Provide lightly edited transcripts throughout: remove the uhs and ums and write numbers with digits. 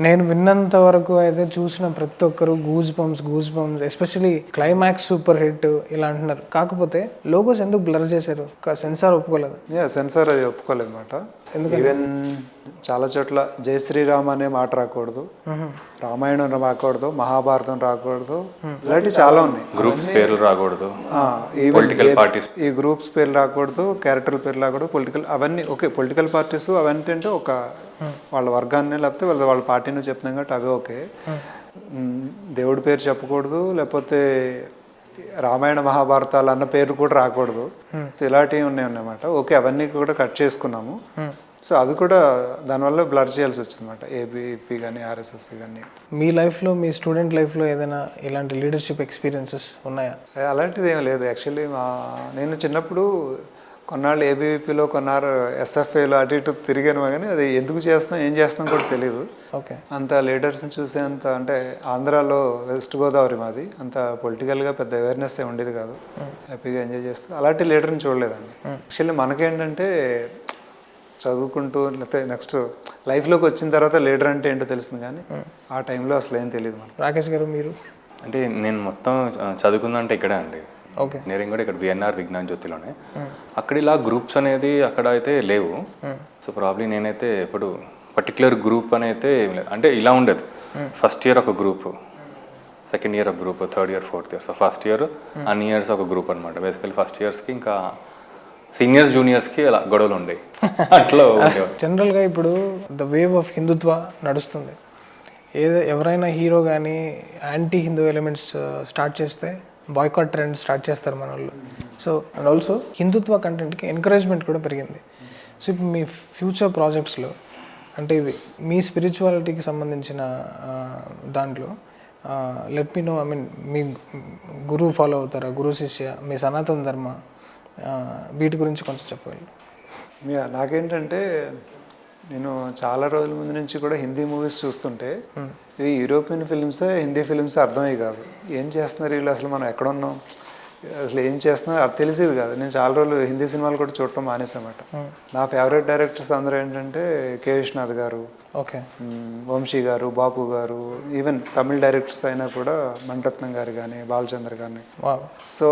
నేను విన్నంత వరకు అయితే చూసిన ప్రతి ఒక్కరు goose bumps especially climax super hit ఇలా అంటున్నారు. కాకపోతే లోగోస్ ఎందుకు బ్లర్ చేశారు? సెన్సార్ ఒప్పుకోలేదు. సెన్సార్ అది ఒప్పుకోలేదు అనమాట. ఈవెన్ చాలా చోట్ల జై శ్రీరామ్ అనే మాట రాకూడదు, రామాయణం రాకూడదు, మహాభారతం రాకూడదు, ఇలాంటివి చాలా ఉన్నాయి. గ్రూప్స్ పేర్లు రాకూడదు, ఈ గ్రూప్స్ పేర్లు రాకూడదు, క్యారెక్టర్ పేర్లు రాకూడదు, పొలిటికల్ అవన్నీ ఓకే. పొలిటికల్ పార్టీస్ అవన్నీ అంటే ఒక వాళ్ళ వర్గాన్ని లేకపోతే వాళ్ళ పార్టీని చెప్తున్నాం కాబట్టి అవి ఓకే. దేవుడి పేరు చెప్పకూడదు, లేకపోతే రామాయణ మహాభారతాలు అన్న పేరు కూడా రాకూడదు. సో ఇలాంటివి ఉన్నాయన్నమాట. ఓకే, అవన్నీ కూడా కట్ చేసుకున్నాము. సో అవి కూడా దానివల్ల బ్లర్ చేయాల్సి వచ్చింది అనమాట. ఏబీపీ కానీ ఆర్ఎస్ఎస్ కానీ. మీ లైఫ్లో, మీ స్టూడెంట్ లైఫ్లో ఏదైనా ఇలాంటి లీడర్షిప్ ఎక్స్పీరియన్సెస్ ఉన్నాయా? అలాంటిది ఏం లేదు యాక్చువల్లీ. నేను చిన్నప్పుడు కొన్నాళ్ళు ఏబీవీపీలో, కొన్నాళ్ళు ఎస్ఎఫ్ఏలో అటు ఇటు తిరిగాను, కానీ అది ఎందుకు చేస్తాం ఏం చేస్తాం కూడా తెలియదు. ఓకే. అంత లీడర్స్ని చూసేంత అంటే ఆంధ్రాలో వెస్ట్ గోదావరి మాది, అంత పొలిటికల్గా పెద్ద అవేర్నెస్ ఏ ఉండేది కాదు. హ్యాపీగా ఎంజాయ్ చేస్తూ అలాంటి లీడర్ని చూడలేదండి. యాక్చువల్లీ మనకేంటంటే చదువుకుంటూ లేకపోతే నెక్స్ట్ లైఫ్లోకి వచ్చిన తర్వాత లీడర్ అంటే ఏంటో తెలిసింది, కానీ ఆ టైంలో అసలు ఏం తెలియదు మనకు. రాకేష్ గారు మీరు? అంటే నేను మొత్తం చదువుకుందంటే ఇక్కడే అండి. ఓకే. నేను కూడా ఇక్కడ విఎన్ఆర్ విజ్ఞాన్ జ్యోతిలోనే. అక్కడ ఇలా గ్రూప్స్ అనేది అక్కడ అయితే లేవు. సో ప్రాబ్లీ నేనైతే ఇప్పుడు పర్టికులర్ గ్రూప్ అని అయితే అంటే ఇలా ఉండదు. ఫస్ట్ ఇయర్ ఒక గ్రూప్, సెకండ్ ఇయర్ ఒక group, third year, fourth year. So first year అన్ని ఇయర్స్ ఒక గ్రూప్ అనమాట. బేసికలీ ఫస్ట్ ఇయర్స్కి ఇంకా సీనియర్స్ జూనియర్స్కి అలా గొడవలు ఉండేవి. అట్లా జనరల్గా ఇప్పుడు ద వేవ్ ఆఫ్ హిందుత్వ నడుస్తుంది. ఎవరైనా హీరో కానీ యాంటీ హిందూ ఎలిమెంట్స్ స్టార్ట్ చేస్తే బాయ్కాట్ ట్రెండ్ స్టార్ట్ చేస్తారు మన వాళ్ళు. సో అండ్ ఆల్సో హిందుత్వ కంటెంట్కి ఎంకరేజ్మెంట్ కూడా పెరిగింది. సో ఇప్పుడు మీ ఫ్యూచర్ ప్రాజెక్ట్స్లో అంటే ఇది మీ స్పిరిచువాలిటీకి సంబంధించిన దాంట్లో let me know, I mean మీ గురువు ఫాలో అవుతారా, గురు శిష్య, మీ సనాతన ధర్మ, వీటి గురించి కొంచెం చెప్పగలరు? నాకేంటంటే నేను చాలా రోజుల ముందు నుంచి కూడా హిందీ మూవీస్ చూస్తుంటే ఇవి యూరోపియన్ ఫిల్మ్సే, హిందీ ఫిల్మ్సే అర్థమయ్యి కాదు. ఏం చేస్తున్నారు వీళ్ళు, అసలు మనం ఎక్కడున్నాం, అసలు ఏం చేస్తున్నారు అది తెలిసేది కాదు. నేను చాలా రోజులు హిందీ సినిమాలు కూడా చూడటం మానేసన్నమాట. నా ఫేవరెట్ డైరెక్టర్స్ అందరూ ఏంటంటే కే విశ్వనాథ్ గారు, ఓకే, వంశీ గారు, బాపు గారు, ఈవెన్ తమిళ డైరెక్టర్స్ అయినా కూడా మణిరత్నం గారు కానీ, బాలచంద్ర కానీ. సో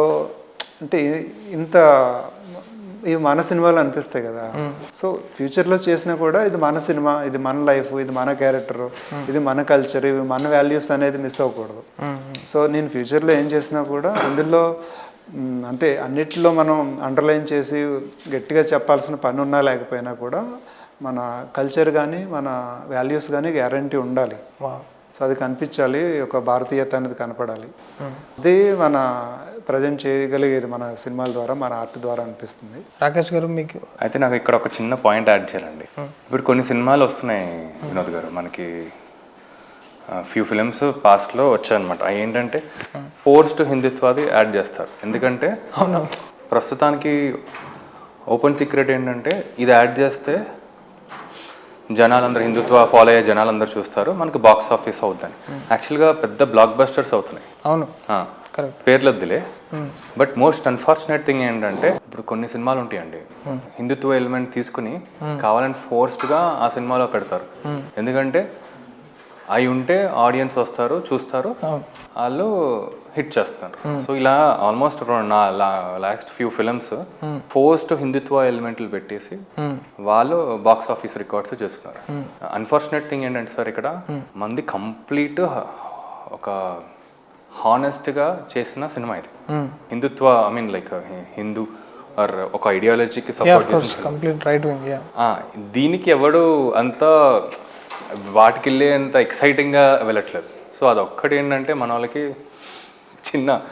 అంటే ఇంత ఇవి మన సినిమాలు అనిపిస్తాయి కదా. సో ఫ్యూచర్లో చేసినా కూడా ఇది మన సినిమా, ఇది మన లైఫ్, ఇది మన క్యారెక్టర్, ఇది మన కల్చర్, ఇవి మన వాల్యూస్ అనేది మిస్ అవ్వకూడదు. సో నేను ఫ్యూచర్లో ఏం చేసినా కూడా అందులో అంటే అన్నిటిలో మనం అండర్లైన్ చేసి గట్టిగా చెప్పాల్సిన పని ఉన్నా లేకపోయినా కూడా మన కల్చర్ కానీ మన వాల్యూస్ కానీ గ్యారంటీ ఉండాలి. సో అది కనిపించాలి, ఒక భారతీయత అనేది కనపడాలి. అది మన ప్రజెంట్ చేయగలిగేది మన సినిమాల ద్వారా, మన ఆర్ట్ ద్వారా అనిపిస్తుంది. రాకేష్ గారు మీకు అయితే నాకు ఇక్కడ ఒక చిన్న పాయింట్ యాడ్ చేయాలండి. ఇప్పుడు కొన్ని సినిమాలు వస్తున్నాయి వినోద్ గారు, మనకి ఫ్యూ ఫిలిమ్స్ పాస్ట్లో వచ్చాయన్నమాట. అవి ఏంటంటే ఫోర్స్డ్ హిందుత్వాది యాడ్ చేస్తారు. ఎందుకంటే ప్రస్తుతానికి ఓపెన్ సీక్రెట్ ఏంటంటే ఇది యాడ్ చేస్తే జనాలందరూ హిందుత్వ ఫాలో అయ్యే జనాలందరూ చూస్తారు, మనకి బాక్స్ ఆఫీస్ అవుతుంది. యాక్చువల్గా పెద్ద బ్లాక్ బస్టర్స్ అవుతున్నాయి. అవును, పేర్లొద్దులే. బట్ మోస్ట్ అన్ఫార్చునేట్ థింగ్ ఏంటంటే ఇప్పుడు కొన్ని సినిమాలు ఉంటాయండి, హిందుత్వ ఎలిమెంట్ తీసుకుని కావాలని ఫోర్స్డ్గా ఆ సినిమాలో పెడతారు. ఎందుకంటే అవి ఉంటే ఆడియన్స్ వస్తారు, చూస్తారు, వాళ్ళు హిట్ చేస్తారు. సో ఇలా almost last few films forced Hindutva ఎలిమెంట్లు పెట్టేసి వాళ్ళు బాక్స్ ఆఫీస్ రికార్డ్స్ చేసుకున్నారు. అన్ఫార్చునేట్ థింగ్ ఏంటంటే సార్, ఇక్కడ మంది కంప్లీట్ ఒక హానెస్ట్గా చేసిన సినిమా ఇది. Hindutva I mean like Hindu or ఒక ఐడియాలజీకి సపోర్ట్ చేసిన దీనికి ఎవడు అంత వాటికి వెళ్ళే అంత ఎక్సైటింగ్గా వెళ్ళట్లేదు. సో అదొక్కటి ఏంటంటే మన వాళ్ళకి చిన్న